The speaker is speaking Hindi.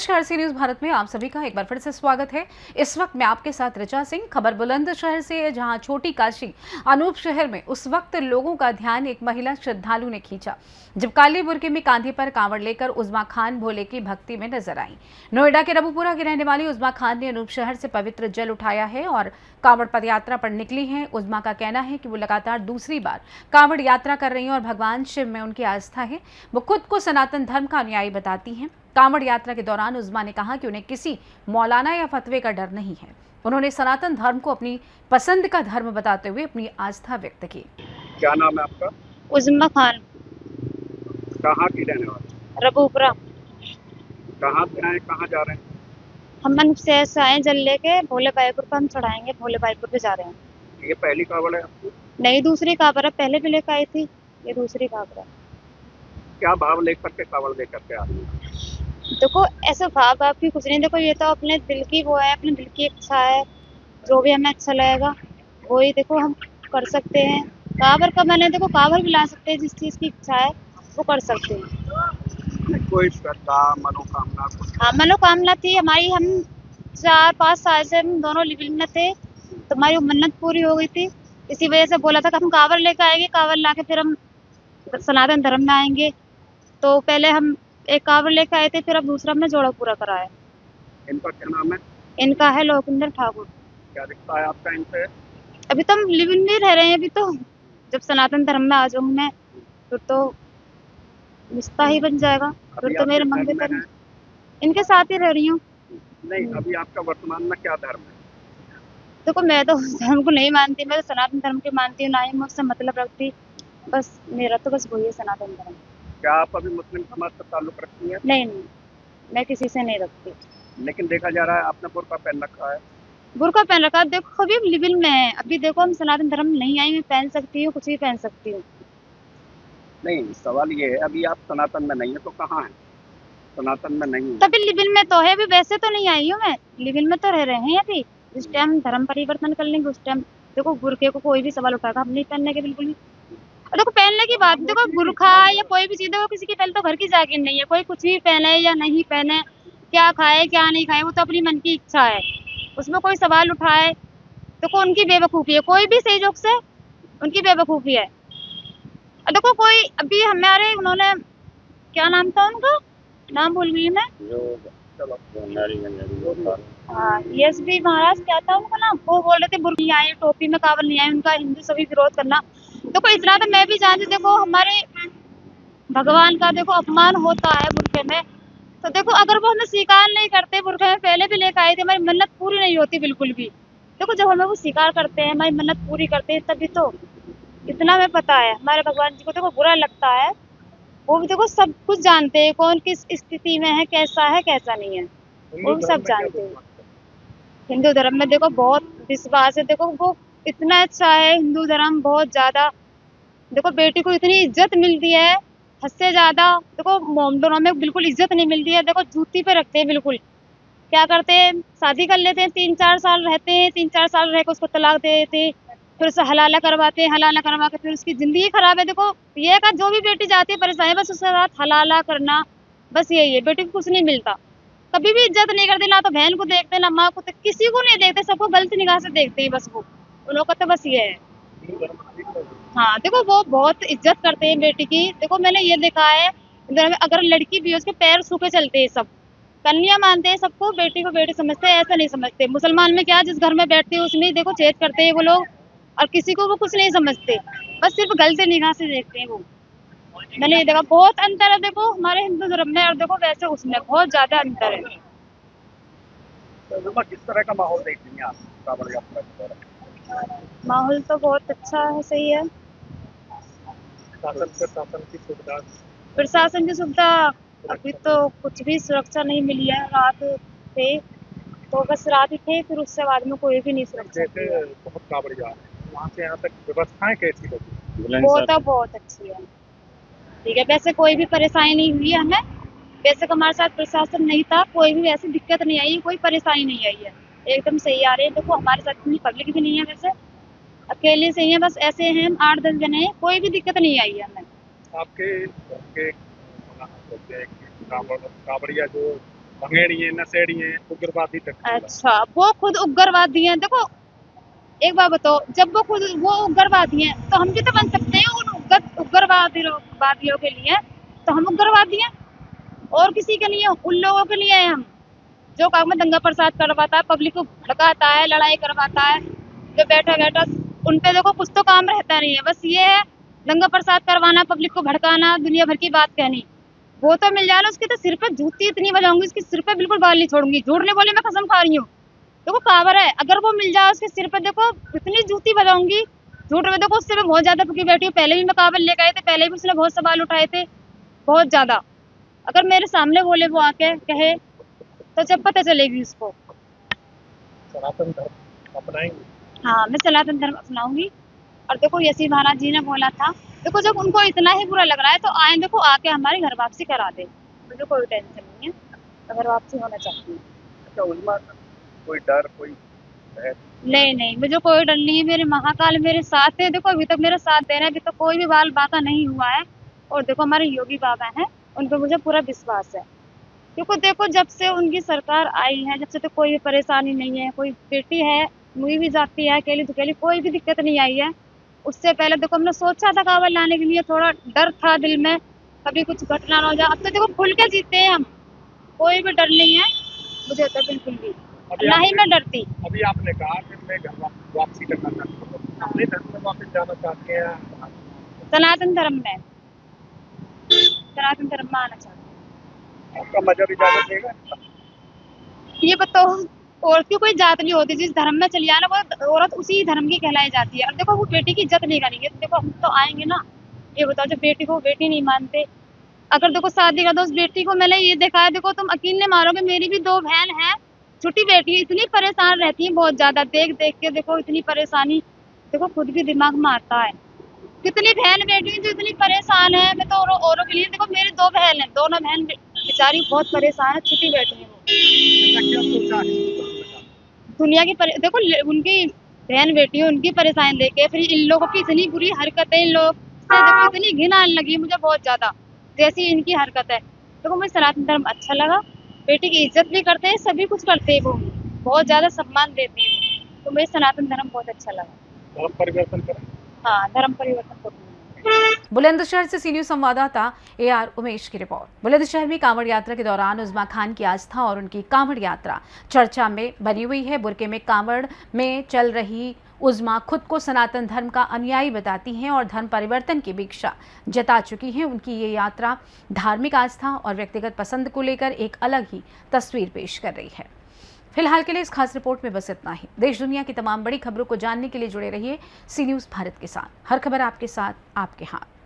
नमस्कार, सी न्यूज भारत में आप सभी का एक बार फिर से स्वागत है। इस वक्त मैं आपके साथ ऋचा सिंह। खबर बुलंदशहर से है, जहां छोटी काशी अनूप शहर में उस वक्त लोगों का ध्यान एक महिला श्रद्धालु ने खींचा जब काली बुर्के में कांधे पर कांवड़ लेकर उज़्मा खान भोले की भक्ति में नजर आई। नोएडा के रबूपुरा की रहने वाली उज़्मा खान ने अनूप शहर से पवित्र जल उठाया है और कांवड़ पदयात्रा पर निकली हैं। उज़्मा का कहना है कि वो लगातार दूसरी बार कांवड़ यात्रा कर रही हैं और भगवान शिव में उनकी आस्था है। वो खुद को सनातन धर्म का अनुयायी बताती हैं। कांवड़ यात्रा के दौरान उज़्मा ने कहा कि उन्हें किसी मौलाना या फतवे का डर नहीं है। उन्होंने सनातन धर्म को अपनी पसंद का धर्म बताते हुए अपनी आस्था व्यक्त की। क्या नाम है आपका? उज़्मा खान। कहाँ की रहने वाले? रबूपुरा। कहाँ से आए, कहाँ जा रहे हैं? हम अनूप शहर से आए जल लेके भोले बाईपुर पर हम चढ़ाएंगे। भोले बाईपुर पे जा रहे हैं। ये पहली कावड़ है आपकी? नहीं, दूसरी कांवड़ है। पहले भी लेकर आई थी, ये दूसरी कांवड़ है। क्या भाव लेकर के कावड़ लेकर के आ रही हैं? देखो, ऐसा भाव की कुछ नहीं। देखो, ये तो अपने दिल की वो है, अपने दिल की इच्छा है। जो भी हमें अच्छा लगेगा वो ही देखो हम कर सकते हैं। कांवड़ का मैंने देखो कांवड़ भी ला सकते हैं, जिस चीज़ की इच्छा है वो कर सकते हैं। कोई श्रद्धा मनोकामना कुछ? हाँ, मनोकामना थी हमारी। हम 4-5 साल से हम दोनों लिविंग में थे, तो हमारी मन्नत पूरी हो गई थी। इसी वजह से बोला था कि हम कांवड़ लेकर आएंगे, कांवड़ ला के फिर हम सनातन धर्म में आएंगे। तो पहले हम एक कांवड़ लेकर आए थे, फिर अब दूसरा हमने जोड़ा पूरा कराया। इनका क्या नाम है? इनका है लोकिंदर ठाकुर। क्या दिखता है आपका इनसे? अभी तो हम लिविंग में रह रहे हैं। अभी तो जब सनातन धर्म में आ जाऊंगी मैं फिर तो रिश्ता ही बन जाएगा। फिर तो मेरे मंगे कर इनके साथ ही रह रही हूँ। नहीं, अभी आपका वर्तमान में क्या धर्म है? देखो, मैं तो उस धर्म को नहीं मानती, मैं तो सनातन धर्म के मानती हूँ, ना ही मैं उससे मतलब रखती। बस मेरा तो बस वही है, सनातन धर्म। क्या आप अभी मुस्लिम समाज से ताल्लुक रखती हैं? नहीं नहीं, मैं किसी से नहीं रखती। लेकिन देखा जा रहा है आपने बुर्का पहन रखा है। बुर्का पहन रखा। देखो, अभी हम लिविंग में है। अभी देखो, हम सनातन धर्म में नहीं आई। मैं पहन सकती हूँ, कुछ भी पहन सकती हूँ। नहीं, सवाल ये है अभी आप सनातन में नहीं है तो कहाँ है? सनातन में नहीं है तभी लिविंग में तो है। अभी वैसे तो नहीं आई हूँ मैं, लिविंग में तो रह रहे हैं अभी। जिस टाइम धर्म परिवर्तन कर लेंगे उस टाइम देखो बुर्के को कोई भी सवाल उठाएगा। हम नहीं पहनने के बिल्कुल भी। और देखो, पहनने की बात, देखो बुर्खा या कोई भी चीज, देखो किसी की पहले तो घर की जागीर नहीं है। कोई कुछ भी पहने या नहीं पहने, क्या खाए क्या नहीं खाए, वो तो अपनी मन की इच्छा है। उसमें कोई सवाल उठाए देखो उनकी बेवकूफ़ी है। कोई भी सही जोक से उनकी बेवकूफ़ी है। और देखो, कोई अभी हमारे उन्होंने क्या नाम था उनका, नाम भूल गई मैं। हाँ, एसपी महाराज क्या था उनका नाम। वो बोल रहे थे बुर्का नहीं आए, टोपी में कांवड़ नहीं आए, उनका हिंदू सभी विरोध करना। देखो, इतना तो मैं भी जानती। देखो, हमारे भगवान का देखो अपमान होता है बुर्के में। तो देखो, अगर वो हमें स्वीकार नहीं करते, बुर्के में पहले भी लेकर आए थे, हमारी मन्नत पूरी नहीं होती बिल्कुल भी। देखो, जब हमें वो स्वीकार करते हैं, हमारी मन्नत पूरी करते हैं, तभी तो। इतना हमें पता है, हमारे भगवान जी को देखो बुरा लगता है। वो भी देखो सब कुछ जानते हैं, कौन किस स्थिति में है, कैसा नहीं है, वो भी सब जानते हैं। हिंदू धर्म में देखो बहुत विश्वास है। देखो, वो इतना अच्छा है हिंदू धर्म, बहुत ज्यादा। देखो, बेटी को इतनी इज्जत मिलती है, हद से ज्यादा। देखो, मोमडनों में बिल्कुल इज्जत नहीं मिलती है। देखो, जूती पे रखते हैं बिल्कुल। क्या करते हैं, शादी कर लेते हैं, 3-4 साल रहते हैं, 3-4 साल रह के उसको तलाक दे देते हैं, फिर उसे हलाला करवाते हैं, हलाला करवा के फिर उसकी जिंदगी खराब है। देखो, ये का जो भी बेटी जाती है परेशानी, बस उसके साथ हलाला करना, बस यही है। बेटी को कुछ नहीं मिलता। कभी भी इज्जत नहीं करते, ना तो बहन को देखते, ना माँ को, किसी को नहीं देखते, सबको गलत निगाह से देखते हैं बस। वो उन लोगों का तो बस ये है। हाँ, देखो वो बहुत इज्जत करते हैं बेटी की। देखो, मैंने ये देखा है इधर में, अगर लड़की भी है उसके पैर सूखे चलते हैं सब। कन्या मानते हैं सबको, बेटी को बेटी समझते हैं, ऐसा नहीं समझते। मुसलमान में क्या, जिस घर में बैठते हैं उसमें देखो छेद करते हैं वो लोग, और किसी को वो कुछ नहीं समझते, बस सिर्फ गलत निगाह से देखते हैं वो। मैंने ये देखा, बहुत अंतर है देखो हमारे हिंदू धर्म में और देखो वैसे उसमें बहुत ज्यादा अंतर है। तो किस तरह का माहौल देखती हैं आप कावड़ यात्रा के दौरान? माहौल तो बहुत अच्छा है, सही है। प्रशासन की सुविधा? प्रशासन की सुविधा अभी तो कुछ भी सुरक्षा नहीं मिली है। रात थे तो बस रात ही थे, फिर उससे बाद में कोई भी नहीं सुरक्षा। जैसे बहुत कावड़ जा रहे हैं, वहाँ से यहाँ तक व्यवस्थाएं कैसी लगी? वो तो बहुत अच्छी है, ठीक है। वैसे कोई भी परेशानी नहीं हुई है हमें। वैसे हमारे साथ प्रशासन नहीं था, कोई भी वैसे दिक्कत नहीं आई, कोई परेशानी नहीं आई है। एकदम सही आ रहे हैं। देखो, हमारे साथ इतनी पब्लिक भी नहीं है, वैसे अकेले से ही है, बस ऐसे हैं हम 8-10 जने हैं, कोई भी दिक्कत नहीं आई है हमें। आपके कावड़िया जो भंगेड़ी है, नशेड़ी है, उग्रवादी तक। अच्छा, वो खुद उग्रवादी हैं। देखो, एक बात बताओ, जब वो उग्रवादी हैं, तो हम भी तो बन सकते हैं उन वादियों के लिए। तो हम उग्रवादी हैं, और किसी के लिए, उन लोगों के लिए हैं हम, जो काम में दंगा प्रसाद करवाता है, पब्लिक को भड़काता है, लड़ाई करवाता है, जो बैठा-बैठा उन पे देखो कुछ तो काम रहता नहीं है, बस ये है दंगा प्रसाद करवाना, पब्लिक को भड़काना, दुनिया भर की बात कहनी। वो तो मिल जाए ना, उसके तो सिर पे जूती इतनी बजाऊँगी, उसके सिर पे बिल्कुल बाल नहीं छोड़ूँगी। झूठ नहीं बोली, मैं कसम खा रही हूँ। देखो पावर है, अगर वो मिल जाए उसके सिर पे, देखो इतनी जूती बजाऊंगी। झूठ में देखो उससे मैं बहुत ज्यादा पकी बैठी हूँ। पहले भी मैं काबल लेके आए थे, पहले भी उसने बहुत सवाल उठाए थे, बहुत ज्यादा। अगर मेरे सामने बोले वो आके कहे, तो जब पता चलेगी उसको। सनातन धर्म अपनाएंगे। हाँ, मैं सनातन धर्म अपनाऊंगी। और देखो यसी महाराज जी ने बोला था, देखो जब उनको इतना ही बुरा लग रहा है, तो आए देखो आके हमारी घर वापसी करा दे, मुझे कोई टेंशन नहीं है, घर वापसी होना चाहती है। अच्छा, उजमा कोई डर, कोई भय? नहीं, मुझे कोई डर नहीं है, मेरे महाकाल मेरे साथ है। देखो अभी तक मेरा साथ दे रहे हैं, अभी तक कोई भी बाल बाका नहीं हुआ है। और देखो हमारे योगी बाबा हैं, उन पे मुझे पूरा विश्वास है। क्योंकि देखो जब से उनकी सरकार आई है, जब से तो कोई भी परेशानी नहीं है, कोई बेटी है, मुई भी जाती है अकेली-दुकेली, कोई भी दिक्कत नहीं आई है। उससे पहले देखो हमने सोचा था कांवड़ लाने के लिए, थोड़ा डर था दिल में, कभी कुछ घटना ना हो जाए। अब तो देखो खुल के जीते हैं हम, कोई भी डर नहीं है मुझे तो बिल्कुल भी, ना ही मैं डरती। अभी आपने कहा कि मैं घर वापसी करना चाहती हूँ, अपने धर्म में वापस जाना चाहते हैं। सनातन धर्म में आना चाहती हूँ। आपका मजहब इजाजत देगा? ये बताओ, औरत की कोई जात नहीं होती, जिस धर्म में चली जाए ना वो औरत उसी धर्म की कहलाई जाती है। और देखो वो बेटी की इज्जत नहीं करेंगे, तो देखो हम तो आएंगे ना। ये बताओ, जो बेटी को बेटी नहीं मानते, अगर देखो शादी का तो उस बेटी को मैंने ये देखा है, देखो तुम यकीन नहीं मारोगे, मेरी भी 2 बहन हैं, छोटी बेटी है, इतनी परेशान रहती है बहुत ज्यादा, देख के देखो इतनी परेशानी, देखो खुद भी दिमाग में आता है। कितनी बहन बेटी है जो इतनी परेशान है, मैं तो औरों के लिए, देखो मेरी 2 बहन है, दोनों बहन बेचारी बहुत परेशान है, छोटी बेटी है वो। ऐसा क्या सोचा है? दुनिया की देखो उनकी बहन बेटी है, उनकी परेशानी देखे, फिर इन लोगों की इतनी बुरी हरकतें, इन लोग से देखो इतनी घिन आने लगी मुझे बहुत ज्यादा, जैसी इनकी हरकत है। देखो मुझे सनातन धर्म अच्छा लगा, बेटी की इज्जत भी करते हैं, सभी कुछ करते हैं, वो बहुत ज्यादा सम्मान देते हैं, तो मुझे सनातन धर्म बहुत अच्छा लगा। धर्म परिवर्तन करें। हाँ, धर्म परिवर्तन करूंगी। बुलंदशहर से सीनियर संवाददाता AR उमेश की रिपोर्ट। बुलंदशहर में कांवड़ यात्रा के दौरान उज़्मा खान की आस्था और उनकी कांवड़ यात्रा चर्चा में बनी हुई है। बुरके में कांवड़ में चल रही उज़्मा खुद को सनातन धर्म का अनुयायी बताती हैं और धर्म परिवर्तन की इच्छा जता चुकी हैं। उनकी ये यात्रा धार्मिक आस्था और व्यक्तिगत पसंद को लेकर एक अलग ही तस्वीर पेश कर रही है। फिलहाल के लिए इस खास रिपोर्ट में बस इतना ही। देश दुनिया की तमाम बड़ी खबरों को जानने के लिए जुड़े रहिए सी न्यूज़ भारत के साथ। हर खबर आपके साथ, आपके हाथ।